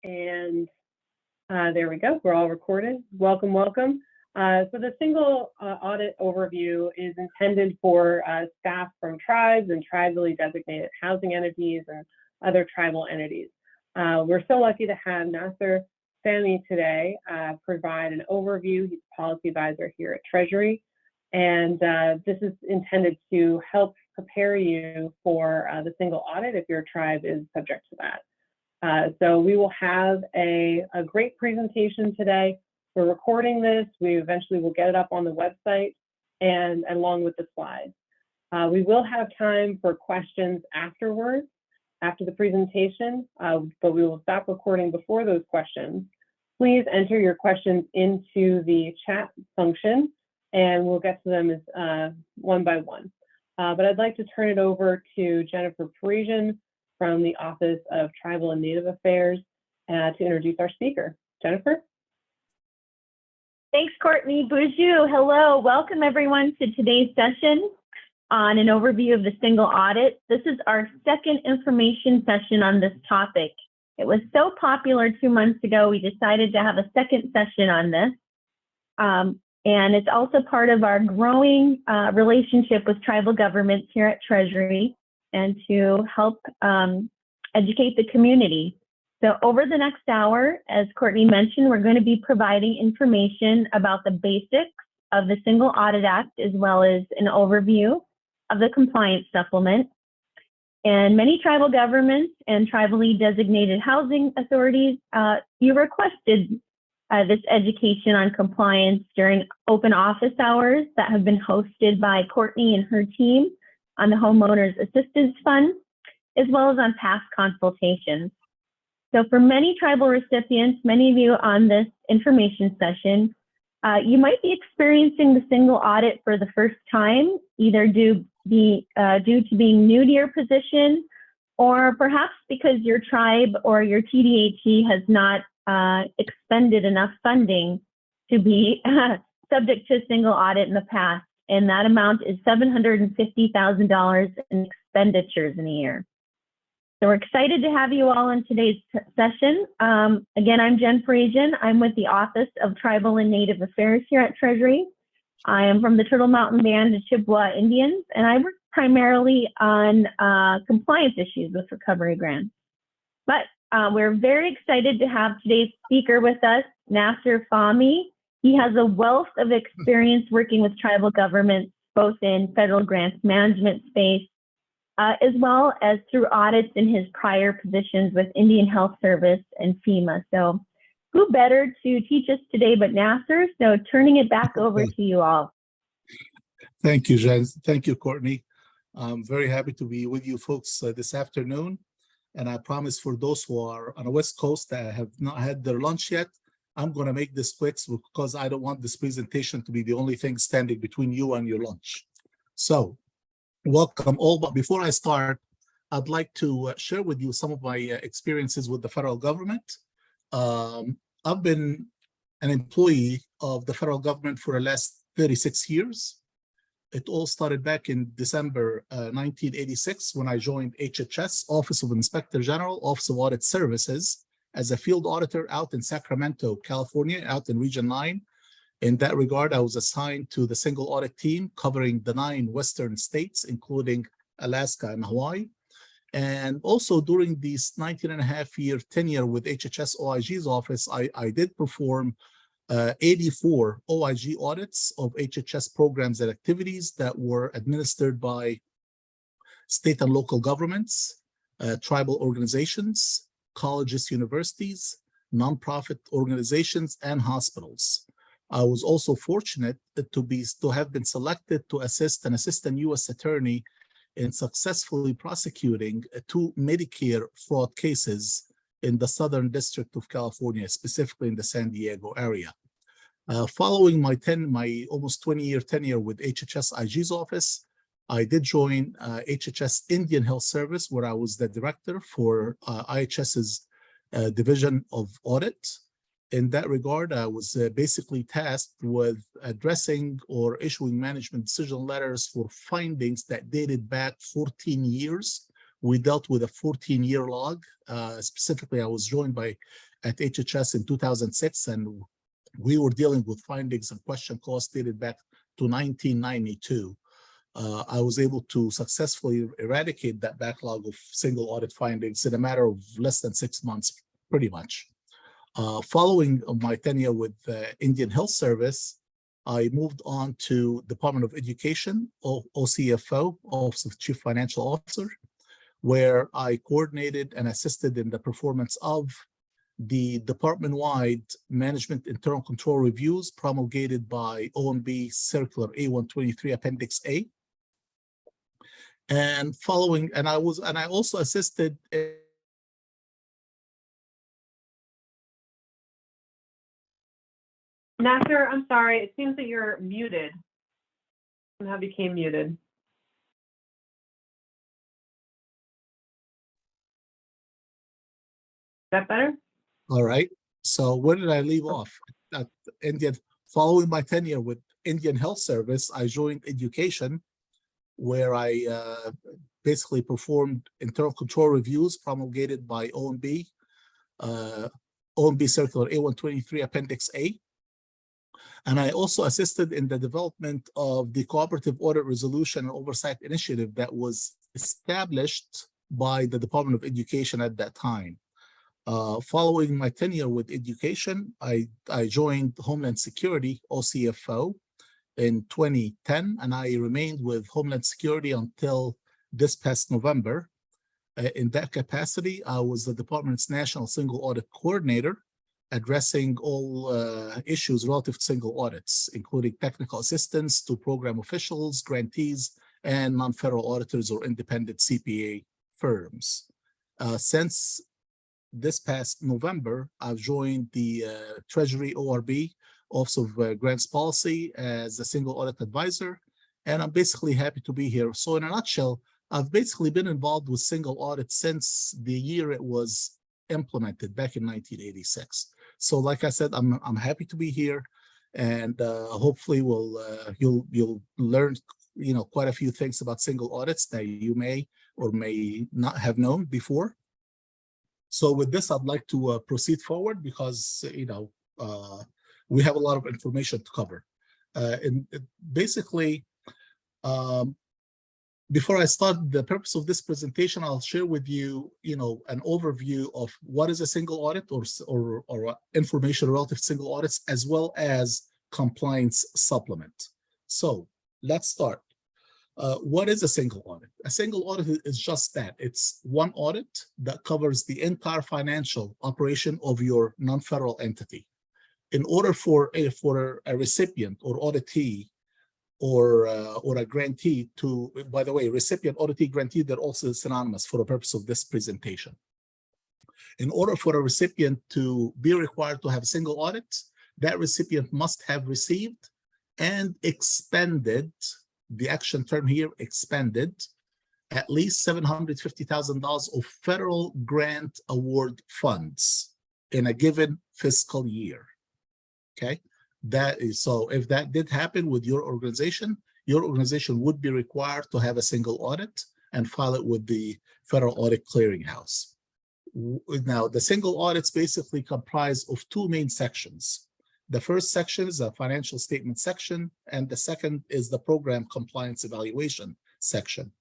And there we go. We're all recorded. Welcome, welcome. So the single audit overview is intended for staff from tribes and tribally designated housing entities and other tribal entities. We're so lucky to have Nasser Sami today provide an overview. He's policy advisor here at Treasury. And this is intended to help prepare you for the single audit if your tribe is subject to that. So we will have a great presentation today. We're recording this. We eventually will get it up on the website and along with the slides. We will have time for questions afterwards, after the presentation, but we will stop recording before those questions. Please enter your questions into the chat function and we'll get to them as one by one. But I'd like to turn it over to Jennifer Parisian from the Office of Tribal and Native Affairs to introduce our speaker. Jennifer? Thanks, Courtney. Bonjour. Hello. Welcome, everyone, to today's session on an overview of the single audit. This is our second information session on this topic. It was so popular 2 months ago, we decided to have a second session on this. And it's also part of our growing relationship with tribal governments here at Treasury and to help educate the community. So over the next hour, as Courtney mentioned, we're going to be providing information about the basics of the Single Audit Act, as well as an overview of the compliance supplement. And many tribal governments and tribally designated housing authorities, you requested this education on compliance during open office hours that have been hosted by Courtney and her team on the Homeowners Assistance Fund, as well as on past consultations. So for many tribal recipients, many of you on this information session, you might be experiencing the single audit for the first time, either due to being new to your position, or perhaps because your tribe or your TDHE has not expended enough funding to be subject to a single audit in the past. And that amount is $750,000 in expenditures in a year. So we're excited to have you all in today's session. Again, I'm Jen Parisian. I'm with the Office of Tribal and Native Affairs here at Treasury. I am from the Turtle Mountain Band of Chippewa Indians, and I work primarily on compliance issues with recovery grants. But we're very excited to have today's speaker with us, Nasser Sami. He has a wealth of experience working with tribal governments, both in federal grants management space, as well as through audits in his prior positions with Indian Health Service and FEMA. So who better to teach us today but Nasser? So turning it back over to you all. Thank you, Jen. Thank you, Courtney. I'm very happy to be with you folks this afternoon. And I promise for those who are on the West Coast that have not had their lunch yet, I'm going to make this quick because I don't want this presentation to be the only thing standing between you and your lunch. So welcome all. But before I start, I'd like to share with you some of my experiences with the federal government. I've been an employee of the federal government for the last 36 years. It all started back in December 1986 when I joined HHS, Office of Inspector General, Office of Audit Services, as a field auditor out in Sacramento, California, out in Region 9. In that regard, I was assigned to the single audit team covering the 9 Western states, including Alaska and Hawaii. And also during this 19.5-year tenure with HHS OIG's office, I did perform 84 OIG audits of HHS programs and activities that were administered by state and local governments, tribal organizations, colleges, universities, nonprofit organizations, and hospitals. I was also fortunate to have been selected to assist an assistant U.S. attorney in successfully prosecuting 2 Medicare fraud cases in the Southern District of California, specifically in the San Diego area. Following my almost 20-year tenure with HHS IG's office, I did join HHS Indian Health Service, where I was the director for IHS's Division of Audit. In that regard, I was basically tasked with addressing or issuing management decision letters for findings that dated back 14 years. We dealt with a 14-year log. Specifically, I was joined by at HHS in 2006, and we were dealing with findings and question costs dated back to 1992. I was able to successfully eradicate that backlog of single audit findings in a matter of less than 6 months, pretty much. Following my tenure with Indian Health Service, I moved on to Department of Education, OCFO, Office of Chief Financial Officer, where I coordinated and assisted in the performance of the department-wide management internal control reviews promulgated by OMB Circular A-133 Appendix A. And I also assisted Nasser, I'm sorry, it seems that you're muted. Somehow became muted. Is that better? All right. So where did I leave off? At following my tenure with Indian Health Service, I joined Education, where I basically performed internal control reviews promulgated by OMB, OMB Circular A-133 Appendix A. And I also assisted in the development of the Cooperative Audit Resolution and Oversight Initiative that was established by the Department of Education at that time. Following my tenure with Education, I joined Homeland Security, OCFO, in 2010, and I remained with Homeland Security until this past November. In that capacity, I was the department's National Single Audit Coordinator, addressing all issues relative to single audits, including technical assistance to program officials, grantees, and non-federal auditors or independent CPA firms. Since this past November, I've joined the Treasury ORB, Office of Grants Policy, as a single audit advisor, and I'm basically happy to be here. So in a nutshell, I've basically been involved with single audit since the year it was implemented back in 1986. So like I said, I'm happy to be here, and hopefully you'll learn quite a few things about single audits that you may or may not have known before. So with this, I'd like to proceed forward because we have a lot of information to cover. Basically, before I start the purpose of this presentation, I'll share with you, an overview of what is a single audit or information relative to single audits, as well as compliance supplement. So let's start. What is a single audit? A single audit is just that. It's one audit that covers the entire financial operation of your non-federal entity. In order for a recipient or auditee or a grantee to, by the way, recipient, auditee, grantee, they're also synonymous for the purpose of this presentation. In order for a recipient to be required to have a single audit, that recipient must have received and expended, the action term here, expended, at least $750,000 of federal grant award funds in a given fiscal year. Okay, that is, so if that did happen with your organization would be required to have a single audit and file it with the Federal Audit Clearinghouse. Now, the single audits basically comprise of two main sections. The first section is a financial statement section, and the second is the program compliance evaluation section.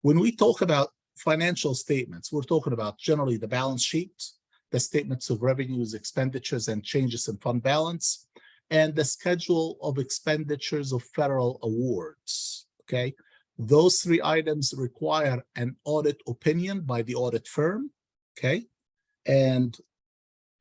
When we talk about financial statements, we're talking about generally the balance sheet, the statements of revenues, expenditures, and changes in fund balance, and the schedule of expenditures of federal awards, okay? Those three items require an audit opinion by the audit firm, okay? And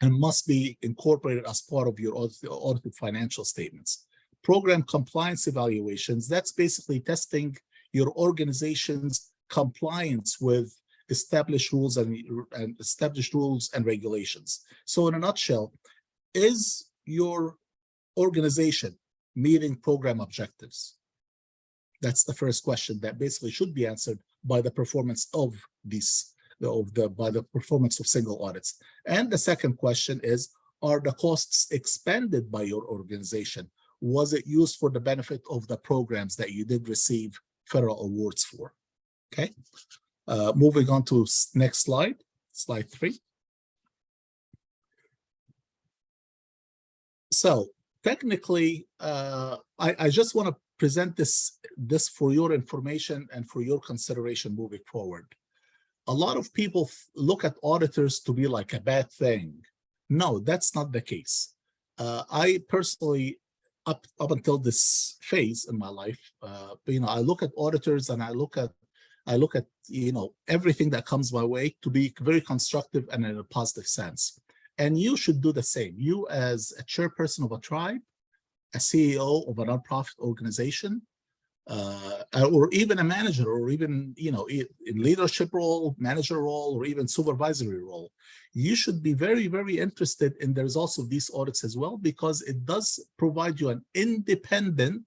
must be incorporated as part of your audited financial statements. Program compliance evaluations, that's basically testing your organization's compliance with established rules and regulations. So in a nutshell, is your organization meeting program objectives? That's the first question that basically should be answered by the performance of these, by the performance of single audits. And the second question is, are the costs expended by your organization, was it used for the benefit of the programs that you did receive federal awards for? Okay, moving on to next slide, slide 3. So technically, I just want to present this for your information and for your consideration moving forward. A lot of people look at auditors to be like a bad thing. No, that's not the case. I personally, up until this phase in my life, I look at auditors and I look at everything that comes my way to be very constructive and in a positive sense. And you should do the same. You as a chairperson of a tribe, a CEO of a nonprofit organization, or even a manager, or even in leadership role, manager role, or even supervisory role, you should be very, very interested in the results of these audits as well, because it does provide you an independent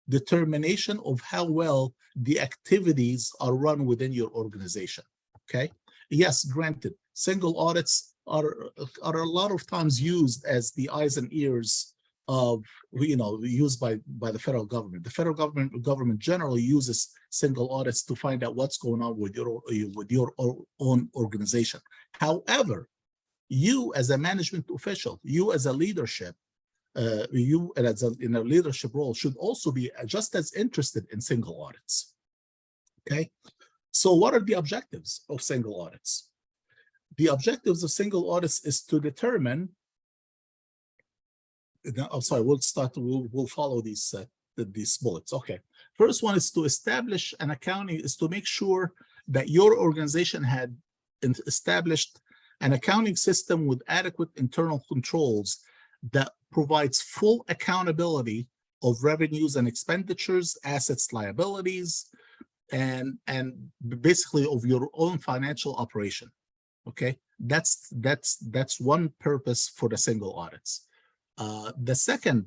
determination of how well the activities are run within your organization. Okay. Yes, granted, single audits are a lot of times used as the eyes and ears of used by the federal government. The federal government generally uses single audits to find out what's going on with your own organization. However, you as a management official, you as a leadership, in a leadership role should also be just as interested in single audits. Okay, so what are the objectives of single audits? The objectives of single audits is to determine. I'm sorry, we'll follow these bullets. Okay, first one is to establish an accounting, is to make sure that your organization had established an accounting system with adequate internal controls that provides full accountability of revenues and expenditures, assets, liabilities, and basically of your own financial operation. Okay, that's one purpose for the single audits. The second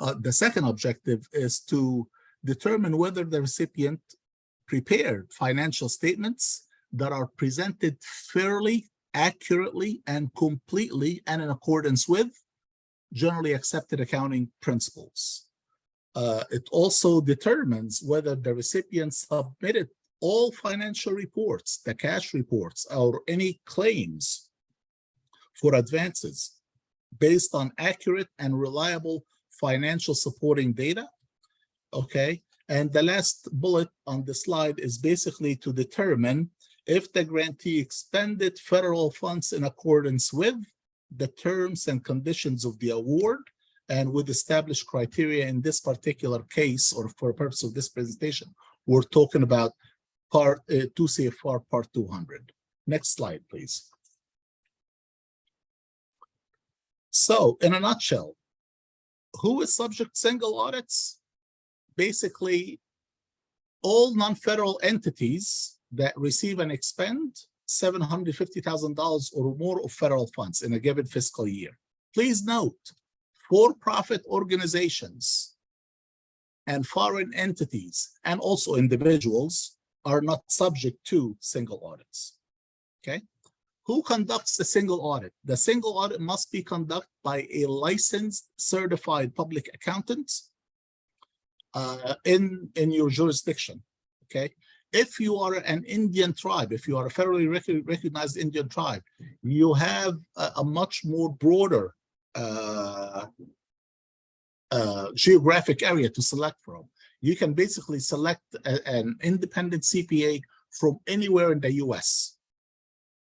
objective is to determine whether the recipient prepared financial statements that are presented fairly, accurately, and completely, and in accordance with generally accepted accounting principles. It also determines whether the recipient submitted all financial reports, the cash reports, or any claims for advances based on accurate and reliable financial supporting data. Okay, and the last bullet on the slide is basically to determine if the grantee expended federal funds in accordance with the terms and conditions of the award and with established criteria. In this particular case, or for the purpose of this presentation, we're talking about Part 2 CFR Part 200. Next slide, please. So, in a nutshell, who is subject to single audits? Basically, all non-federal entities that receive and expend $750,000 or more of federal funds in a given fiscal year. Please note, for-profit organizations and foreign entities, and also individuals, are not subject to single audits. Okay? Who conducts the single audit? The single audit must be conducted by a licensed, certified public accountant in your jurisdiction. Okay? If you are an Indian tribe, if you are a federally recognized Indian tribe, you have a much more broader geographic area to select from. You can basically select an independent CPA from anywhere in the US.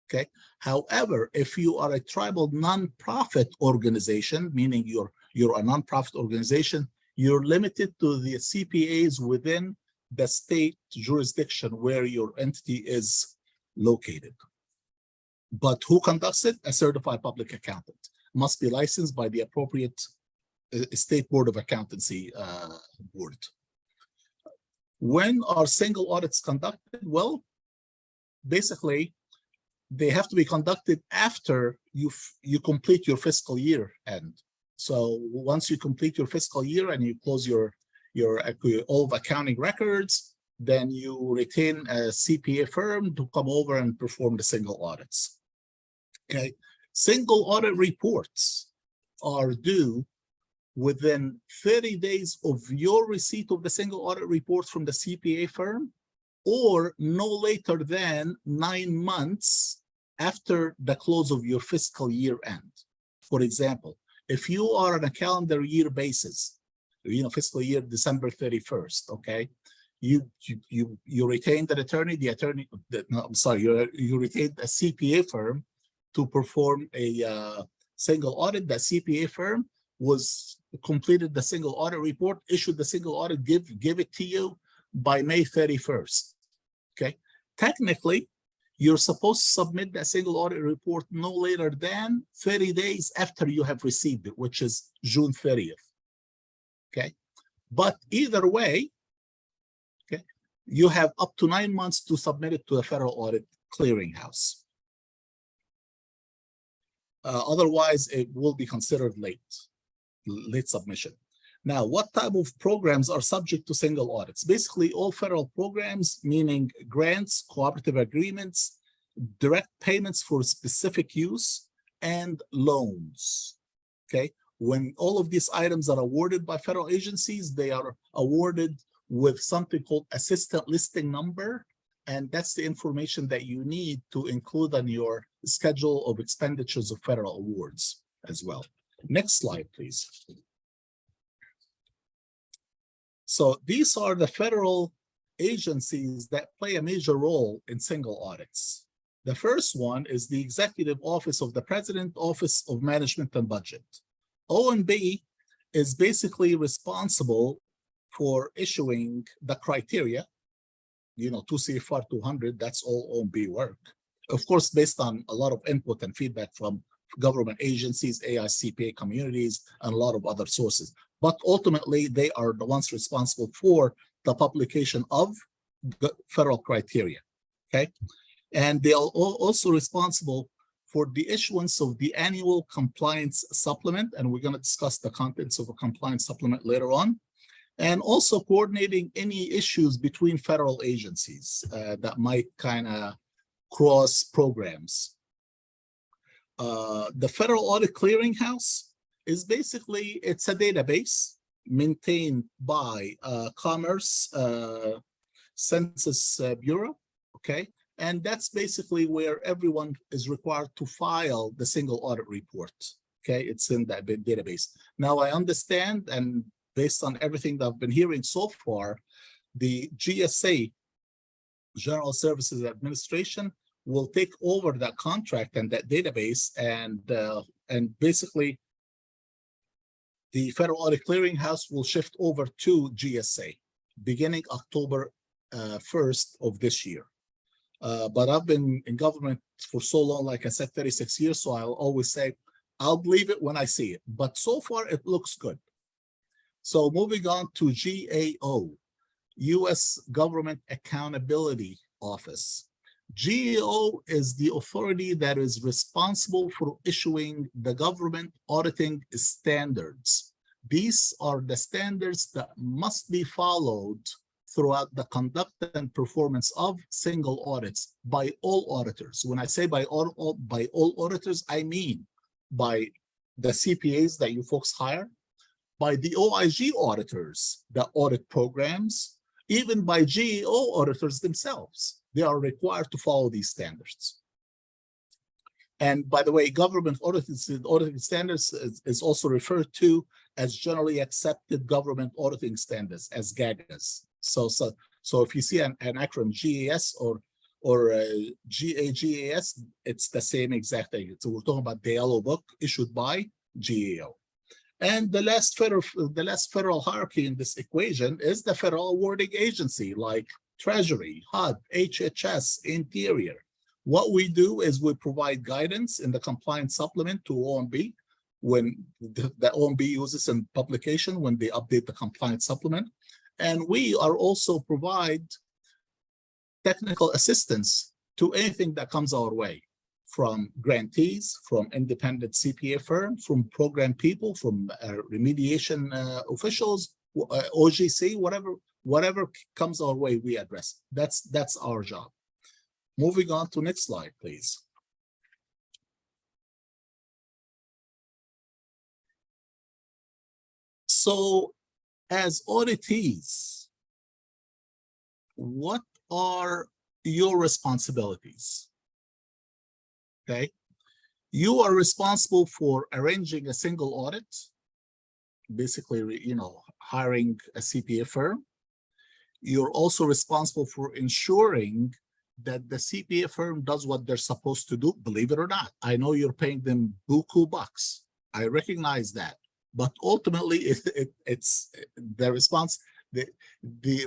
Okay. However, if you are a tribal nonprofit organization, meaning you're a nonprofit organization, you're limited to the CPAs within the state jurisdiction where your entity is located. But who conducts it? A certified public accountant. Must be licensed by the appropriate state board of accountancy board. When are single audits conducted? Well, basically, they have to be conducted after you complete your fiscal year end. So once you complete your fiscal year and you close your all of accounting records, then you retain a CPA firm to come over and perform the single audits. Okay, single audit reports are due within 30 days of your receipt of the single audit report from the CPA firm, or no later than 9 months after the close of your fiscal year end. For example, if you are on a calendar year basis, fiscal year December 31st, okay, you retained an attorney, you retained a CPA firm to perform a single audit. That CPA firm was completed the single audit report, issued the single audit, give it to you by May 31st. Okay, technically, you're supposed to submit that single audit report no later than 30 days after you have received it, which is June 30th. Okay, but either way, okay, you have up to 9 months to submit it to the Federal Audit Clearinghouse. Otherwise, it will be considered late submission. Now, what type of programs are subject to single audits? Basically, all federal programs, meaning grants, cooperative agreements, direct payments for specific use, and loans. Okay, when all of these items are awarded by federal agencies, they are awarded with something called assistant listing number, and that's the information that you need to include on your schedule of expenditures of federal awards as well. Next slide, please. So these are the federal agencies that play a major role in single audits. The first one is the Executive Office of the President, Office of Management and Budget. OMB is basically responsible for issuing the criteria, 2 CFR 200, that's all OMB work. Of course, based on a lot of input and feedback from government agencies, AICPA communities, and a lot of other sources. But ultimately, they are the ones responsible for the publication of the federal criteria, okay? And they are also responsible for the issuance of the annual compliance supplement, and we're going to discuss the contents of a compliance supplement later on, and also coordinating any issues between federal agencies that might kind of cross programs. The Federal Audit Clearinghouse is basically, it's a database maintained by Commerce Census Bureau, okay? And that's basically where everyone is required to file the single audit report, okay? It's in that database. Now, I understand, and based on everything that I've been hearing so far, the GSA, General Services Administration, will take over that contract and that database, and basically the Federal Audit Clearinghouse will shift over to GSA beginning October 1st of this year. But I've been in government for so long, like I said, 36 years, so I'll always say, I'll believe it when I see it. But so far, it looks good. So moving on to GAO, U.S. Government Accountability Office. GAO is the authority that is responsible for issuing the government auditing standards. These are the standards that must be followed throughout the conduct and performance of single audits by all auditors. When I say by all auditors, I mean by the CPAs that you folks hire, by the OIG auditors that audit programs, even by GAO auditors themselves. They are required to follow these standards. And by the way, government auditing standards is also referred to as generally accepted government auditing standards, as GAGAs. So if you see an acronym GAS or GAGAS, it's the same exact thing. So we're talking about the yellow book issued by GAO. And the last federal hierarchy in this equation is the federal awarding agency, like Treasury, HUD, HHS, Interior. What we do is we provide guidance in the compliance supplement to OMB when the OMB uses in publication when they update the compliance supplement. And we are also provide technical assistance to anything that comes our way, from grantees, from independent CPA firms, from program people, from remediation officials, OGC, whatever comes our way, we address. That's our job. Moving on to next slide, please. So, as auditees, what are your responsibilities? Okay. You are responsible for arranging a single audit, basically, hiring a CPA firm. You're also responsible for ensuring that the CPA firm does what they're supposed to do, believe it or not. I know you're paying them buku bucks. I recognize that. But ultimately, it's the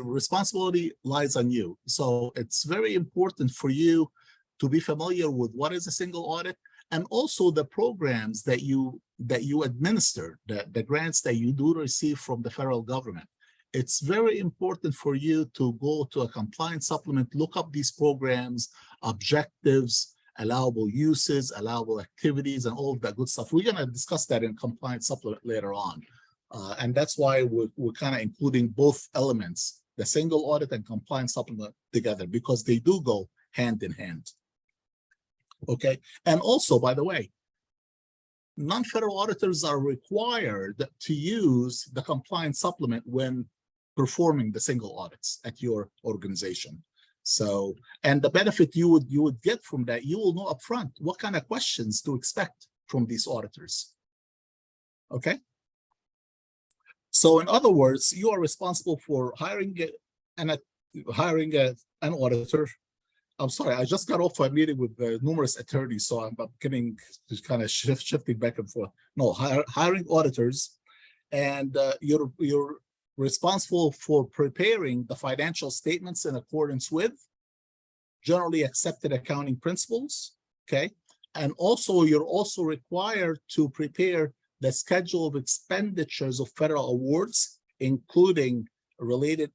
responsibility lies on you. So it's very important for you to be familiar with what is a single audit, and also the programs that you administer, the grants that you do receive from the federal government. It's very important for you to go to a compliance supplement, look up these programs, objectives, allowable uses, allowable activities, and all of that good stuff. We're going to discuss that in compliance supplement later on. And that's why we're kind of including both elements, the single audit and compliance supplement together, because they do go hand in hand. Okay. And also, by the way, non-federal auditors are required to use the compliance supplement when performing the single audits at your organization. So, and the benefit you would get from that, you will know upfront what kind of questions to expect from these auditors. Okay. So in other words, you are responsible for hiring an auditor. I'm sorry, I just got off a meeting with numerous attorneys, so I'm getting just kind of shifting back and forth. No, hiring auditors, and you're responsible for preparing the financial statements in accordance with generally accepted accounting principles. Okay, and also you're also required to prepare the schedule of expenditures of federal awards, including related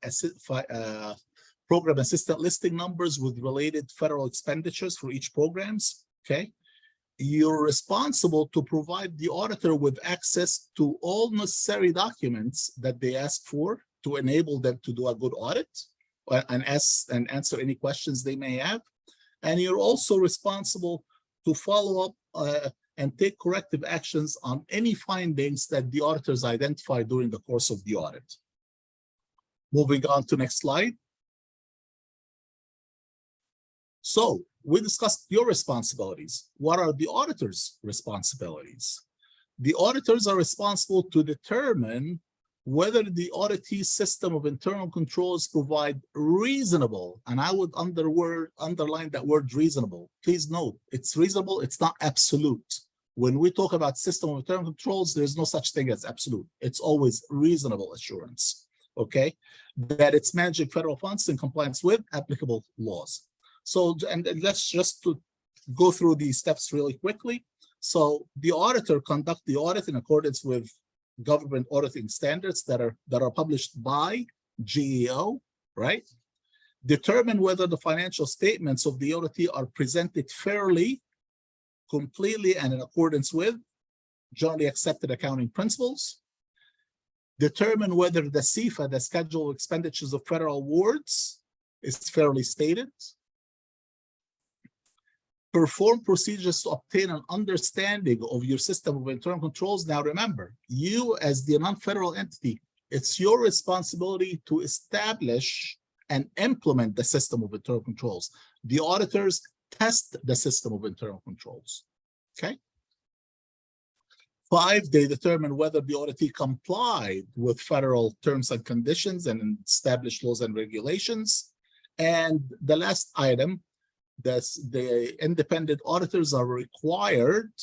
program assistant listing numbers with related federal expenditures for each programs. Okay, you're responsible to provide the auditor with access to all necessary documents that they ask for to enable them to do a good audit and answer any questions they may have. And you're also responsible to follow up and take corrective actions on any findings that the auditors identify during the course of the audit. Moving on to next slide. So we discussed your responsibilities. What are the auditors' responsibilities? The auditors are responsible to determine whether the auditee's system of internal controls provide reasonable, and I would underline that word reasonable. Please note, it's reasonable, it's not absolute. When we talk about system of internal controls, there's no such thing as absolute. It's always reasonable assurance, okay? That it's managing federal funds in compliance with applicable laws. So, and let's just go through these steps really quickly. So the auditor conduct the audit in accordance with government auditing standards that are published by GAO, right? Determine whether the financial statements of the auditee are presented fairly, completely, and in accordance with generally accepted accounting principles. Determine whether the SEFA, the Schedule of Expenditures of Federal Awards, is fairly stated. Perform procedures to obtain an understanding of your system of internal controls. Now remember, you as the non-federal entity, it's your responsibility to establish and implement the system of internal controls. The auditors test the system of internal controls, okay? 5, they determine whether the auditee complied with federal terms and conditions and established laws and regulations. And the last item, the independent auditors are required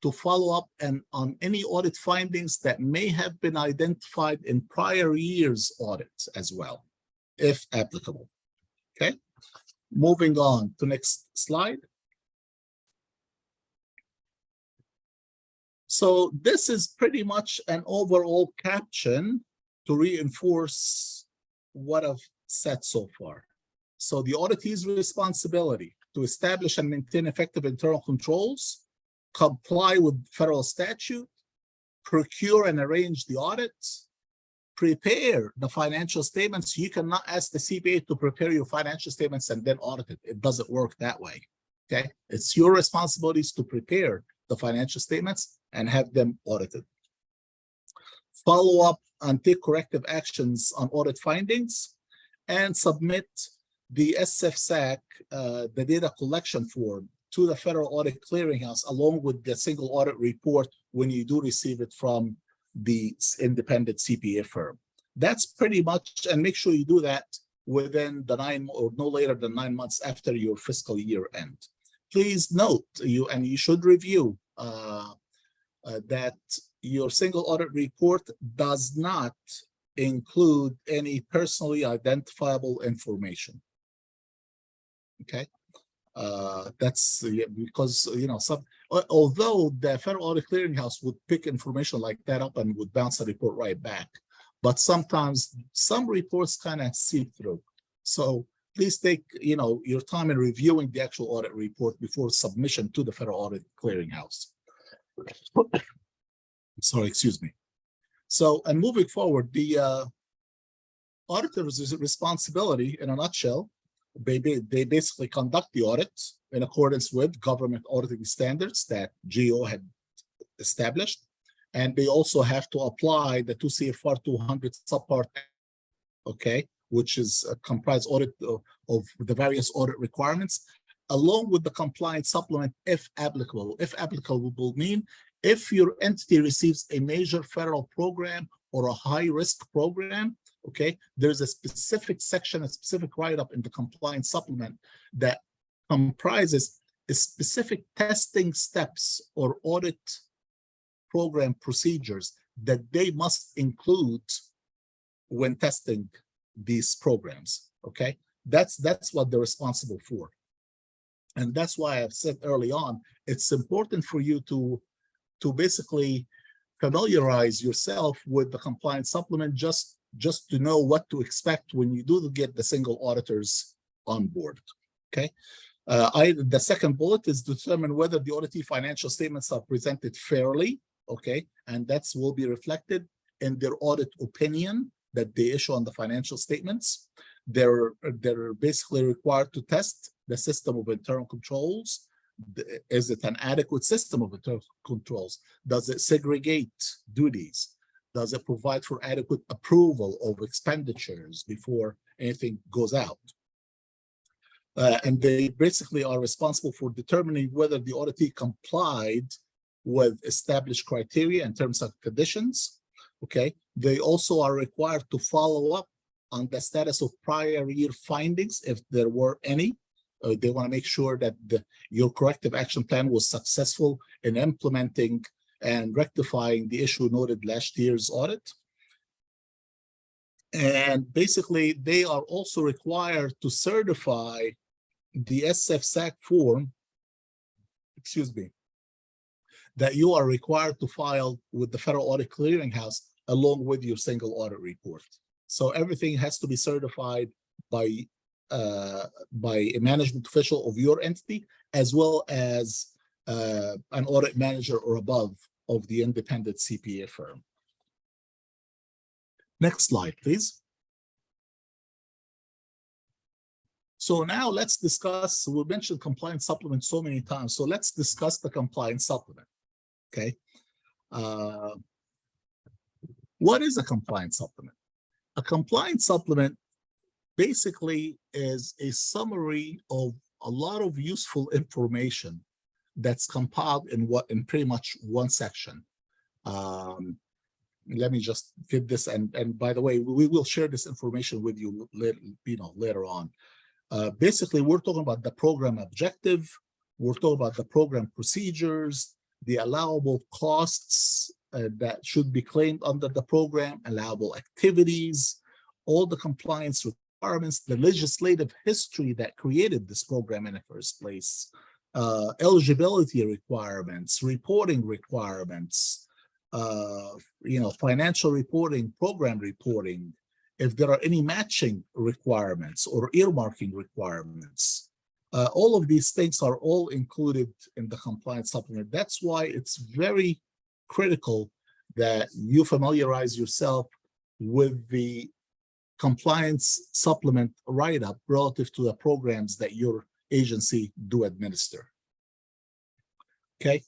to follow up on any audit findings that may have been identified in prior years' audits as well, if applicable. Okay, moving on to next slide. So this is pretty much an overall caption to reinforce what I've said so far. So the auditor's responsibility to establish and maintain effective internal controls, comply with federal statute, procure and arrange the audits, prepare the financial statements. You cannot ask the CPA to prepare your financial statements and then audit it. It doesn't work that way, okay? It's your responsibilities to prepare the financial statements and have them audited. Follow up and take corrective actions on audit findings, and submit the SFSAC, the data collection form, to the Federal Audit Clearinghouse along with the single audit report when you do receive it from the independent CPA firm. That's pretty much, and make sure you do that within the no later than 9 months after your fiscal year end. Please note, you should review that your single audit report does not include any personally identifiable information. Okay, that's because although the Federal Audit Clearinghouse would pick information like that up and would bounce the report right back, but sometimes some reports kind of seep through. So please take your time in reviewing the actual audit report before submission to the Federal Audit Clearinghouse. Sorry, excuse me. So, and moving forward, the auditor's responsibility in a nutshell, they basically conduct the audits in accordance with government auditing standards that GO had established. And they also have to apply the 2 CFR 200 subpart, okay, which is a comprised audit of the various audit requirements, along with the compliance supplement if applicable. If applicable will mean if your entity receives a major federal program or a high-risk program, okay, there's a specific section, a specific write-up in the compliance supplement that comprises specific testing steps or audit program procedures that they must include when testing these programs. Okay, that's what they're responsible for, and that's why I've said early on it's important for you to basically familiarize yourself with the compliance supplement just to know what to expect when you do get the single auditors on board. Okay. The second bullet is determine whether the auditee financial statements are presented fairly. Okay, and that will be reflected in their audit opinion that they issue on the financial statements. They're basically required to test the system of internal controls. Is it an adequate system of internal controls? Does it segregate duties? Does it provide for adequate approval of expenditures before anything goes out? And they basically are responsible for determining whether the auditee complied with established criteria in terms of conditions. Okay, they also are required to follow up on the status of prior year findings if there were any. They want to make sure that your corrective action plan was successful in implementing and rectifying the issue noted last year's audit. And basically, they are also required to certify the SFSAC form, excuse me, that you are required to file with the Federal Audit Clearinghouse along with your single audit report. So everything has to be certified by a management official of your entity, as well as an audit manager or above of the independent CPA firm. Next slide, please. So now let's discuss, we mentioned compliance supplement so many times, so let's discuss the compliance supplement. Okay. What is a compliance supplement? A compliance supplement basically is a summary of a lot of useful information that's compiled in pretty much one section. Let me just get this, and by the way, we will share this information with you later on. Basically, we're talking about the program objective, we're talking about the program procedures, the allowable costs that should be claimed under the program, allowable activities, all the compliance requirements, the legislative history that created this program in the first place, eligibility requirements, reporting requirements, financial reporting, program reporting, if there are any matching requirements or earmarking requirements. All of these things are all included in the compliance supplement. That's why it's very critical that you familiarize yourself with the compliance supplement write-up relative to the programs that your agency do administer. Okay,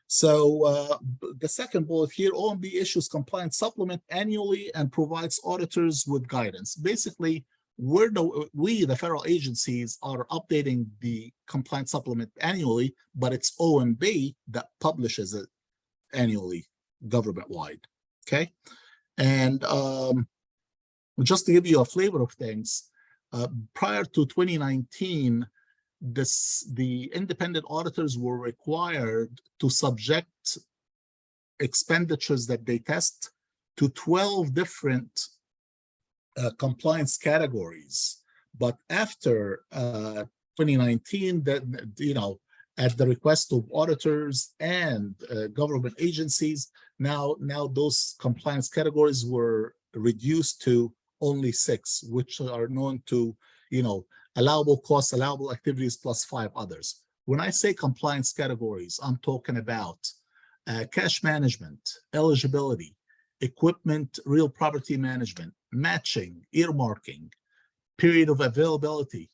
so the second bullet here, OMB issues compliance supplement annually and provides auditors with guidance. Basically, the federal agencies, are updating the compliance supplement annually, but it's OMB that publishes it annually, government-wide. Okay, and just to give you a flavor of things, prior to 2019, the independent auditors were required to subject expenditures that they test to 12 different compliance categories. But after 2019, that, you know, at the request of auditors and government agencies, now those compliance categories were reduced to only 6, which are known to, you know, allowable costs, allowable activities, plus 5 others. When I say compliance categories, I'm talking about cash management, eligibility, equipment, real property management, matching, earmarking, period of availability,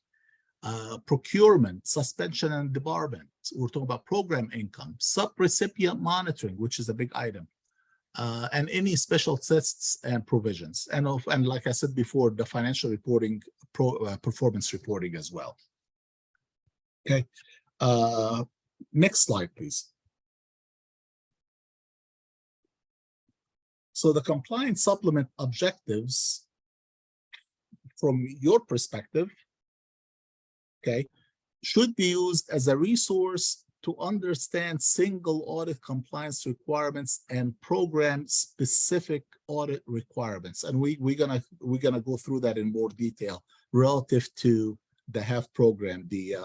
procurement, suspension and debarment. We're talking about program income, sub-recipient monitoring, which is a big item, and any special tests and provisions. And like I said before, the financial reporting, performance reporting as well. Okay, next slide, please. So the compliance supplement objectives, from your perspective, okay, should be used as a resource to understand single audit compliance requirements and program specific audit requirements. And we're gonna go through that in more detail relative to the HAF program, the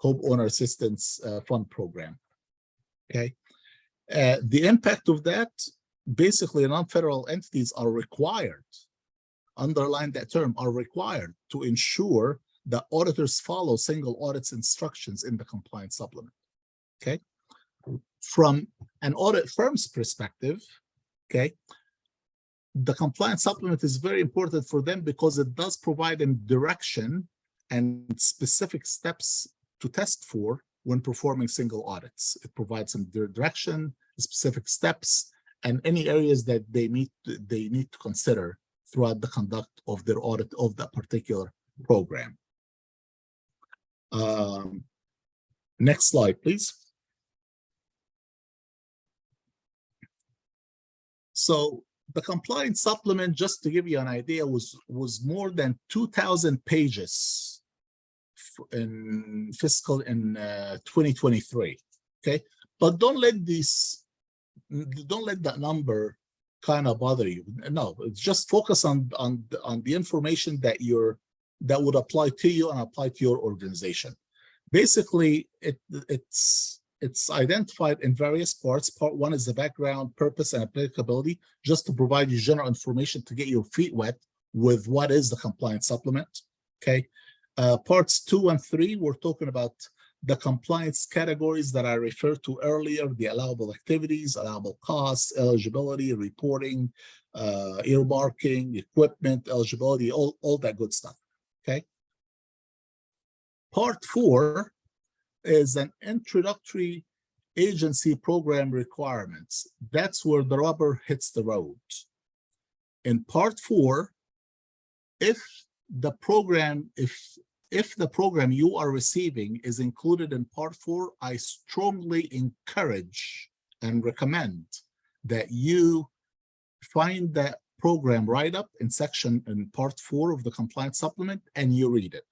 Homeowner Assistance Fund program. Okay, the impact of that, basically non-federal entities are required, underline that term, are required to ensure that auditors follow single audit's instructions in the compliance supplement. Okay, from an audit firm's perspective, okay, the compliance supplement is very important for them because it does provide them direction and specific steps to test for when performing single audits. It provides them direction, specific steps, and any areas that they need to consider throughout the conduct of their audit of that particular program. Next slide, please. So the compliance supplement, just to give you an idea, was more than 2,000 pages in 2023. Okay, but don't let that number kind of bother you. No, just focus on the information that would apply to you and apply to your organization. Basically, it's identified in various parts. Part 1 is the background, purpose, and applicability, just to provide you general information to get your feet wet with what is the compliance supplement. Okay, parts 2 and 3, we're talking about the compliance categories that I referred to earlier, the allowable activities, allowable costs, eligibility, reporting, earmarking, equipment, eligibility, all that good stuff. Okay. Part 4 is an introductory agency program requirements. That's where the rubber hits the road. In part 4, if the program you are receiving is included in part 4, I strongly encourage and recommend that you find that program write-up in part 4 of the compliance supplement and you read it.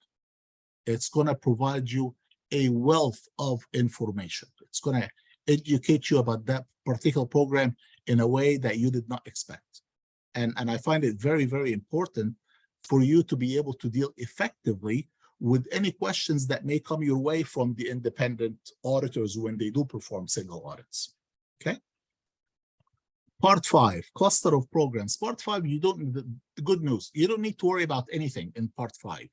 It's going to provide you a wealth of information. It's going to educate you about that particular program in a way that you did not expect. And I find it very, very important for you to be able to deal effectively with any questions that may come your way from the independent auditors when they do perform single audits. Okay. Part 5, cluster of programs. Part 5, the good news, you don't need to worry about anything in part 5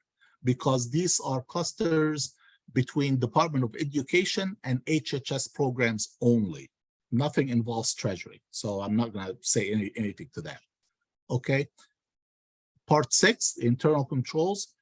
because these are clusters between Department of Education and HHS programs only. Nothing involves Treasury. So I'm not going to say anything to that. Okay. Part 6, internal controls.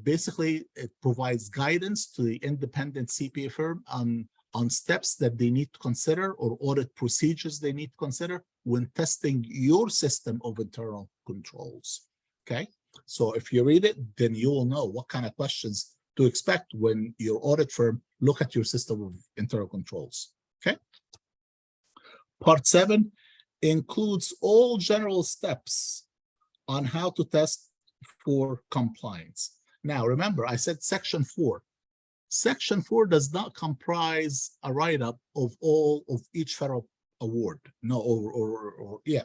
Basically, it provides guidance to the independent CPA firm on steps that they need to consider or audit procedures they need to consider when testing your system of internal controls. Okay. So if you read it, then you will know what kind of questions to expect when your audit firm look at your system of internal controls, okay? Part 7 includes all general steps on how to test for compliance. Now, remember, I said Section 4. Section 4 does not comprise a write-up of all of each federal award, no,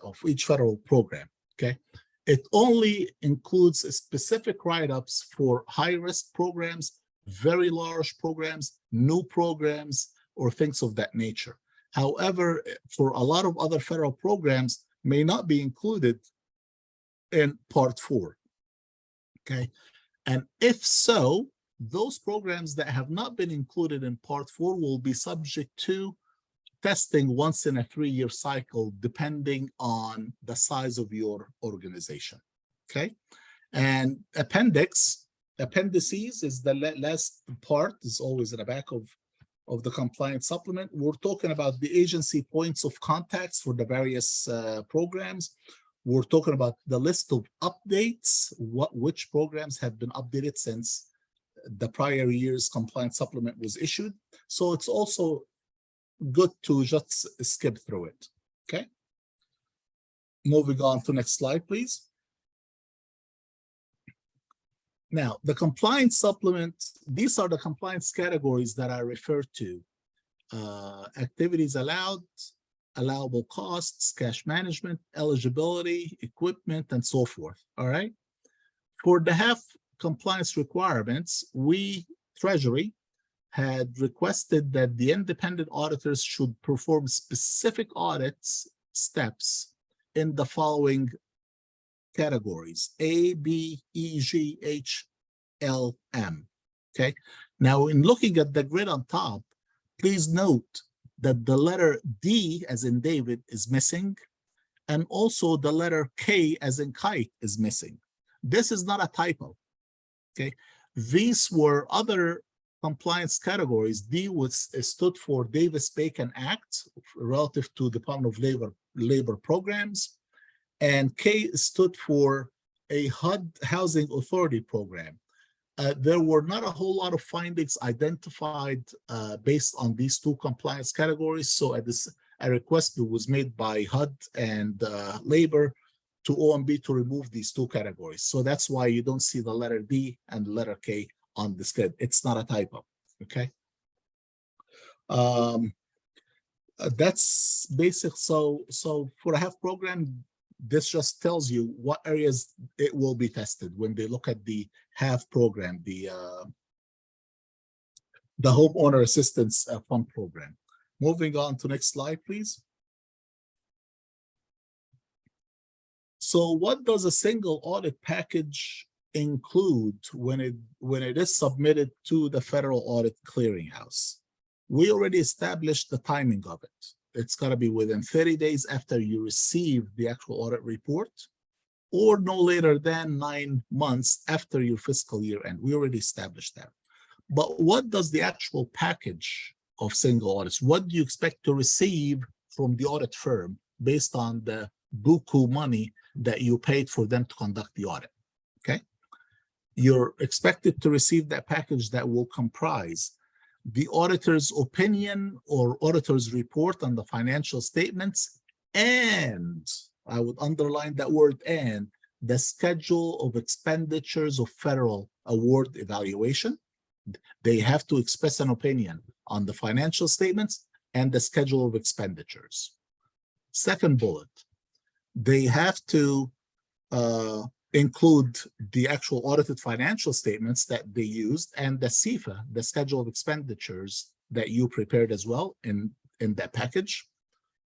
of each federal program, okay? It only includes specific write-ups for high-risk programs, very large programs, new programs, or things of that nature. However, for a lot of other federal programs may not be included in Part 4, okay? And if so, those programs that have not been included in Part 4 will be subject to testing once in a 3-year cycle, depending on the size of your organization, okay? And appendices is the last part, is always in the back of the compliance supplement. We're talking about the agency points of contacts for the various programs. We're talking about the list of updates, which programs have been updated since the prior year's compliance supplement was issued. So it's also good to just skip through it, okay? Moving on to next slide, please. Now, the compliance supplement, these are the compliance categories that I referred to. Activities allowed, allowable costs, cash management, eligibility, equipment, and so forth, all right? For the HAF compliance requirements, Treasury, had requested that the independent auditors should perform specific audits steps in the following categories: A, B, E, G, H, L, M, okay? Now, in looking at the grid on top, please note that the letter D, as in David, is missing, and also the letter K, as in kite, is missing. This is not a typo, okay? These were other compliance categories. D stood for Davis-Bacon Act relative to Department of Labor programs, and K stood for a HUD Housing Authority program. There were not a whole lot of findings identified based on these two compliance categories. So a request was made by HUD and Labor to OMB to remove these two categories. So that's why you don't see the letter D and the letter K on the grid. It's not a typo, okay? That's basic. So for a HAF program, this just tells you what areas it will be tested when they look at the HAF program, the Homeowner Assistance Fund program. Moving on to next slide, please. So what does a single audit package include when it is submitted to the Federal Audit Clearinghouse? We already established the timing of it. It's got to be within 30 days after you receive the actual audit report, or no later than 9 months after your fiscal year end. We already established that. But what does the actual package of single audits, what do you expect to receive from the audit firm based on the buku money that you paid for them to conduct the audit, okay? You're expected to receive that package that will comprise the auditor's opinion or auditor's report on the financial statements, and I would underline that word, and the schedule of expenditures of federal award evaluation. They have to express an opinion on the financial statements and the schedule of expenditures. Second bullet, they have to include the actual audited financial statements that they used and the CFA, the schedule of expenditures that you prepared as well in that package.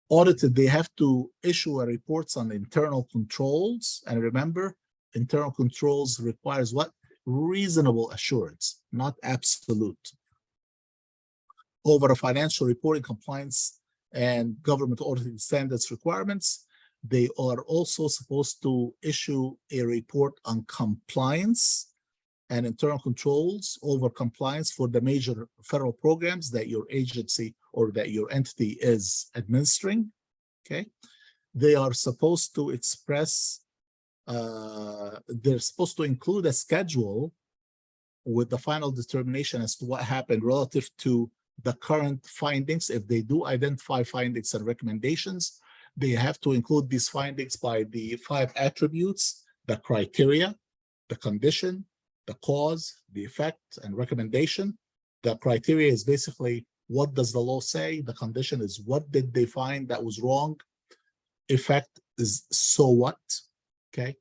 Audited, they have to issue a reports on internal controls. And remember, internal controls requires what? Reasonable assurance, not absolute, over a financial reporting compliance and government auditing standards requirements. They are also supposed to issue a report on compliance and internal controls over compliance for the major federal programs that your agency or that your entity is administering, okay? They are supposed to express they're supposed to include a schedule with the final determination as to what happened relative to the current findings. If they do identify findings and recommendations, they have to include these findings by the 5 attributes: the criteria, the condition, the cause, the effect, and recommendation. The criteria is basically, what does the law say? The condition is, what did they find that was wrong? Effect is, so what? Okay.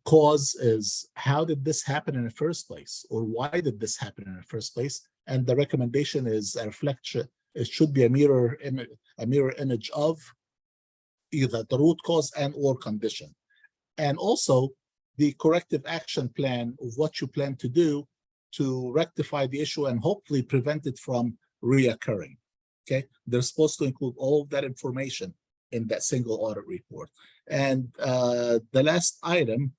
Cause is, how did this happen in the first place, or why did this happen in the first place? And the recommendation is a reflection. It should be a mirror image of either the root cause and or condition. And also the corrective action plan of what you plan to do to rectify the issue and hopefully prevent it from reoccurring. Okay, they're supposed to include all of that information in that single audit report. And the last item,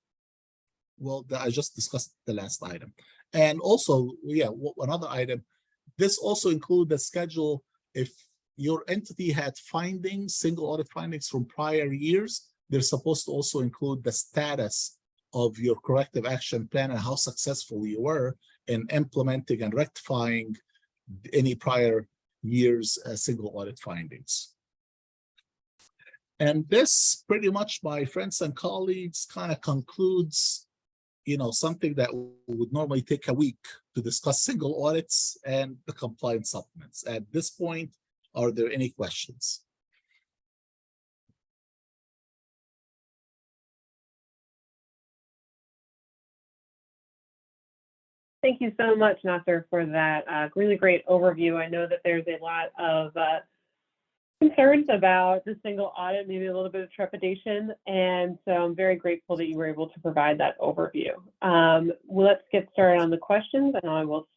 well, I just discussed the last item. And also, yeah, another item, this also includes the schedule. If your entity had findings, single audit findings from prior years, they're supposed to also include the status of your corrective action plan and how successful you were in implementing and rectifying any prior year's single audit findings. And this pretty much, my friends and colleagues, kind of concludes, something that would normally take a week to discuss single audits and the compliance supplements. At this point, are there any questions? Thank you so much, Nasser, for that really great overview. I know that there's a lot of concerns about the single audit, maybe a little bit of trepidation, and so I'm very grateful that you were able to provide that overview. Let's get started on the questions, and I will